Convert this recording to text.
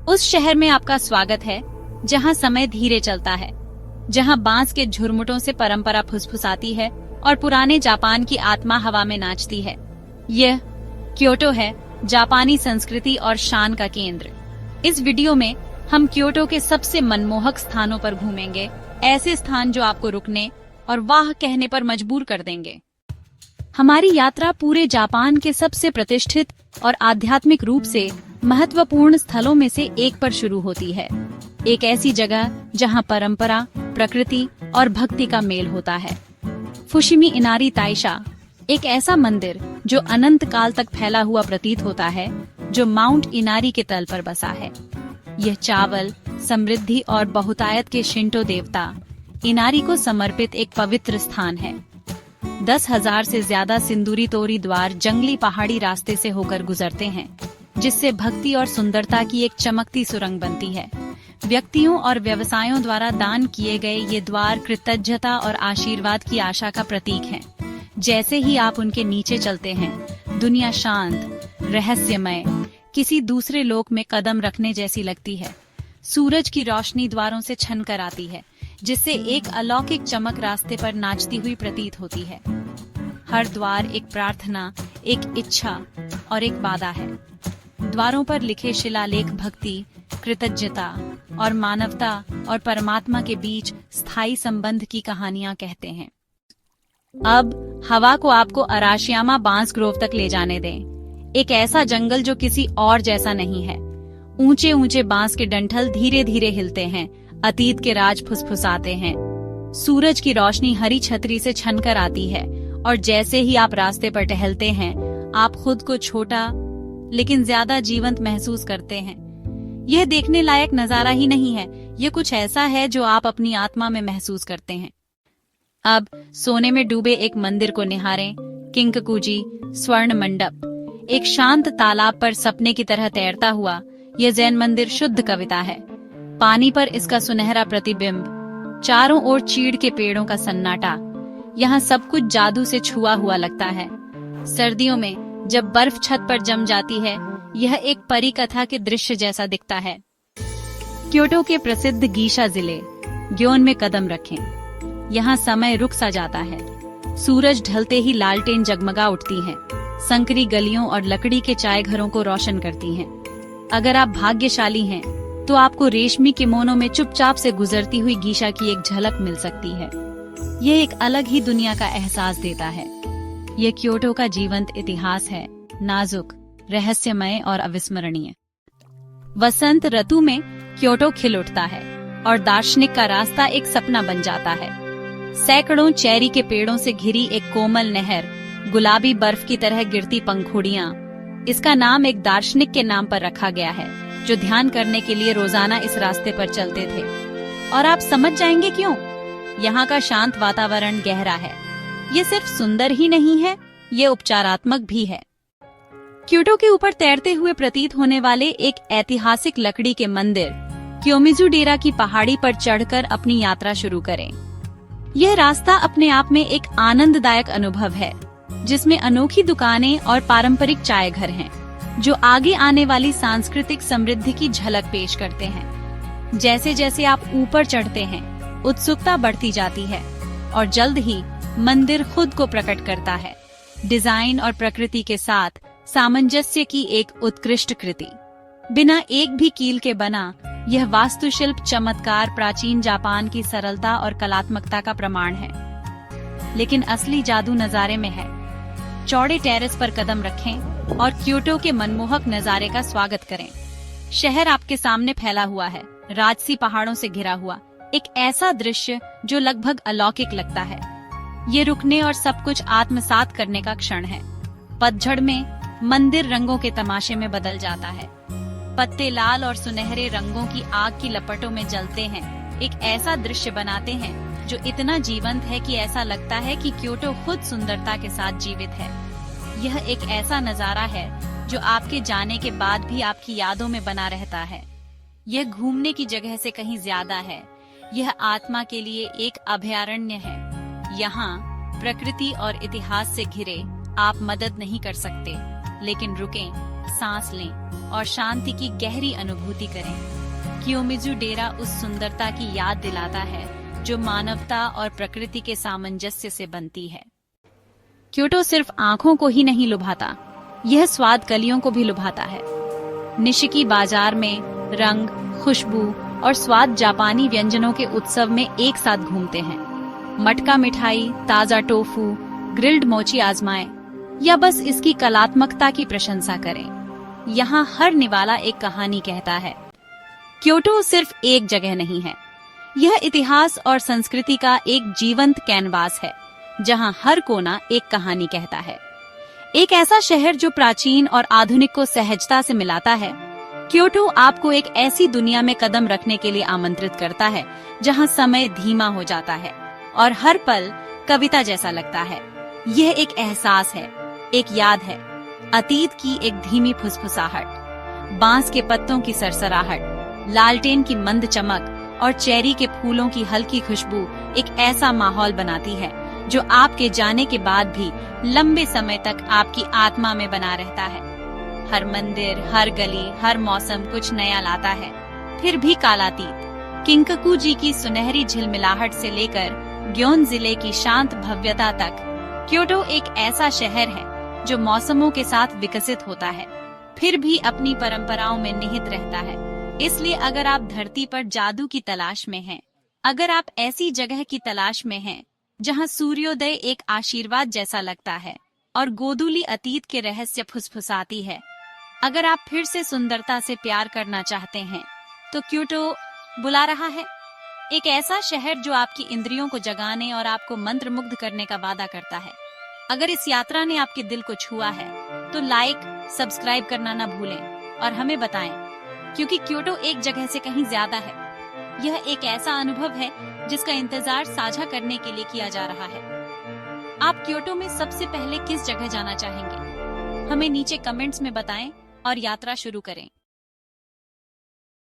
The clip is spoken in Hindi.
उस शहर में आपका स्वागत है जहां समय धीरे चलता है, जहां बांस के झुरमुटों से परंपरा फुसफुसाती है और पुराने जापान की आत्मा हवा में नाचती है। यह क्योटो है, जापानी संस्कृति और शान का केंद्र। इस वीडियो में हम क्योटो के सबसे मनमोहक स्थानों पर घूमेंगे, ऐसे स्थान जो आपको रुकने और वाह कहने पर मजबूर कर देंगे। हमारी यात्रा पूरे जापान के सबसे प्रतिष्ठित और आध्यात्मिक रूप से महत्वपूर्ण स्थलों में से एक पर शुरू होती है। एक ऐसी जगह जहां परंपरा, प्रकृति और भक्ति का मेल होता है। फुशिमी इनारी ताइशा, एक ऐसा मंदिर जो अनंत काल तक फैला हुआ प्रतीत होता है, जो माउंट इनारी के तल पर बसा है। यह चावल, समृद्धि और बहुतायत के शिंटो देवता इनारी को समर्पित एक पवित्र स्थान है। 10,000 से ज्यादा सिंदूरी तोरी द्वार जंगली पहाड़ी रास्ते से होकर गुजरते हैं, जिससे भक्ति और सुंदरता की एक चमकती सुरंग बनती है। व्यक्तियों और व्यवसायों द्वारा दान किए गए ये द्वार कृतज्ञता और आशीर्वाद की आशा का प्रतीक हैं। जैसे ही आप उनके नीचे चलते हैं, दुनिया शांत, रहस्यमय, किसी दूसरे लोक में कदम रखने जैसी लगती है। सूरज की रोशनी द्वारों से छनकर आती है, जिससे एक अलौकिक चमक रास्ते पर नाचती हुई प्रतीत होती है। हर द्वार एक प्रार्थना, एक इच्छा और एक वादा है। द्वारों पर लिखे शिलालेख भक्ति, कृतज्ञता और मानवता और परमात्मा के बीच स्थायी संबंध की कहानियां कहते हैं। अब हवा को आपको अराशियामा बांस ग्रोव तक ले जाने दें। एक ऐसा जंगल जो किसी और जैसा नहीं है। ऊंचे ऊंचे बांस के डंठल धीरे धीरे हिलते हैं, अतीत के राज फुसफुसाते हैं। सूरज की रोशनी हरी छतरी से छनकर आती है और जैसे ही आप रास्ते पर टहलते हैं, आप खुद को छोटा लेकिन ज्यादा जीवंत महसूस करते हैं। यह देखने लायक नजारा ही नहीं है, यह कुछ ऐसा है जो आप अपनी आत्मा में महसूस करते हैं। अब सोने में डूबे एक मंदिर को निहारें। किंककुजी स्वर्ण मंडप, एक शांत तालाब पर सपने की तरह तैरता हुआ यह जैन मंदिर शुद्ध कविता है। पानी पर इसका सुनहरा प्रतिबिंब, चारों ओर चीड़ के पेड़ों का सन्नाटा, यहाँ सब कुछ जादू से छुआ हुआ लगता है। सर्दियों में जब बर्फ छत पर जम जाती है, यह एक परी कथा के दृश्य जैसा दिखता है। क्योटो के प्रसिद्ध गीशा जिले ग्योन में कदम रखें। यहाँ समय रुक सा जाता है। सूरज ढलते ही लालटेन जगमगा उठती हैं, संकरी गलियों और लकड़ी के चाय घरों को रोशन करती हैं। अगर आप भाग्यशाली हैं, तो आपको रेशमी किमोनो में चुपचाप से गुजरती हुई गीशा की एक झलक मिल सकती है। यह एक अलग ही दुनिया का एहसास देता है। यह क्योटो का जीवंत इतिहास है, नाजुक, रहस्यमय और अविस्मरणीय। वसंत ऋतु में क्योटो खिल उठता है और दार्शनिक का रास्ता एक सपना बन जाता है। सैकड़ों चेरी के पेड़ों से घिरी एक कोमल नहर, गुलाबी बर्फ की तरह गिरती पंखुड़ियां। इसका नाम एक दार्शनिक के नाम पर रखा गया है, जो ध्यान करने के लिए रोजाना इस रास्ते पर चलते थे। और आप समझ जाएंगे क्यों। यहाँ का शांत वातावरण गहरा है। ये सिर्फ सुंदर ही नहीं है, ये उपचारात्मक भी है। क्योटो के ऊपर तैरते हुए प्रतीत होने वाले एक ऐतिहासिक लकड़ी के मंदिर क्योमिजू डेरा की पहाड़ी पर चढ़कर अपनी यात्रा शुरू करें। यह रास्ता अपने आप में एक आनंददायक अनुभव है, जिसमें अनोखी दुकानें और पारंपरिक चाय घर हैं, जो आगे आने वाली सांस्कृतिक समृद्धि की झलक पेश करते हैं। जैसे जैसे आप ऊपर चढ़ते हैं, उत्सुकता बढ़ती जाती है और जल्द ही मंदिर खुद को प्रकट करता है, डिजाइन और प्रकृति के साथ सामंजस्य की एक उत्कृष्ट कृति। बिना एक भी कील के बना यह वास्तुशिल्प चमत्कार प्राचीन जापान की सरलता और कलात्मकता का प्रमाण है। लेकिन असली जादू नजारे में है। चौड़े टेरेस पर कदम रखें और क्योटो के मनमोहक नजारे का स्वागत करें। शहर आपके सामने फैला हुआ है, राजसी पहाड़ों से घिरा हुआ, एक ऐसा दृश्य जो लगभग अलौकिक लगता है। ये रुकने और सब कुछ आत्मसात करने का क्षण है। पतझड़ में मंदिर रंगों के तमाशे में बदल जाता है। पत्ते लाल और सुनहरे रंगों की आग की लपटों में जलते हैं, एक ऐसा दृश्य बनाते हैं जो इतना जीवंत है कि ऐसा लगता है कि क्योटो खुद सुंदरता के साथ जीवित है। यह एक ऐसा नजारा है जो आपके जाने के बाद भी आपकी यादों में बना रहता है। यह घूमने की जगह से कहीं ज्यादा है। यह आत्मा के लिए एक अभयारण्य है। यहाँ प्रकृति और इतिहास से घिरे आप मदद नहीं कर सकते, लेकिन रुकें सांस लें और शांति की गहरी अनुभूति करें। कियोमिजू डेरा उस सुंदरता की याद दिलाता है जो मानवता और प्रकृति के सामंजस्य से बनती है। क्योटो सिर्फ आंखों को ही नहीं लुभाता, यह स्वाद कलियों को भी लुभाता है। निशिकी बाजार में रंग, खुशबू और स्वाद जापानी व्यंजनों के उत्सव में एक साथ घूमते हैं। मटका मिठाई, ताजा टोफू, ग्रिल्ड मोची आजमाएं या बस इसकी कलात्मकता की प्रशंसा करें। यहाँ हर निवाला एक कहानी कहता है। क्योटो सिर्फ एक जगह नहीं है, यह इतिहास और संस्कृति का एक जीवंत कैनवास है जहाँ हर कोना एक कहानी कहता है। एक ऐसा शहर जो प्राचीन और आधुनिक को सहजता से मिलाता है। क्योटो आपको एक ऐसी दुनिया में कदम रखने के लिए आमंत्रित करता है जहाँ समय धीमा हो जाता है और हर पल कविता जैसा लगता है। यह एक एहसास है, एक याद है, अतीत की एक धीमी फुसफुसाहट, बांस के पत्तों की सरसराहट, लालटेन की मंद चमक और चेरी के फूलों की हल्की खुशबू एक ऐसा माहौल बनाती है जो आपके जाने के बाद भी लंबे समय तक आपकी आत्मा में बना रहता है। हर मंदिर, हर गली, हर मौसम कुछ नया लाता है। फिर भी कालातीत किंकाकू जी की सुनहरी झिलमिलाहट से लेकर ग्योन जिले की शांत भव्यता तक, क्योटो एक ऐसा शहर है जो मौसमों के साथ विकसित होता है, फिर भी अपनी परंपराओं में निहित रहता है। इसलिए अगर आप धरती पर जादू की तलाश में हैं, अगर आप ऐसी जगह की तलाश में हैं जहां सूर्योदय एक आशीर्वाद जैसा लगता है और गोधूली अतीत के रहस्य फुसफुसाती है, अगर आप फिर से सुंदरता से प्यार करना चाहते हैं, तो क्योटो बुला रहा है। एक ऐसा शहर जो आपकी इंद्रियों को जगाने और आपको मंत्रमुग्ध करने का वादा करता है। अगर इस यात्रा ने आपके दिल को छुआ है तो लाइक, सब्सक्राइब करना ना भूलें और हमें बताएं, क्योंकि क्योटो एक जगह से कहीं ज्यादा है। यह एक ऐसा अनुभव है जिसका इंतजार साझा करने के लिए किया जा रहा है। आप क्योटो में सबसे पहले किस जगह जाना चाहेंगे? हमें नीचे कमेंट्स में बताएं और यात्रा शुरू करें।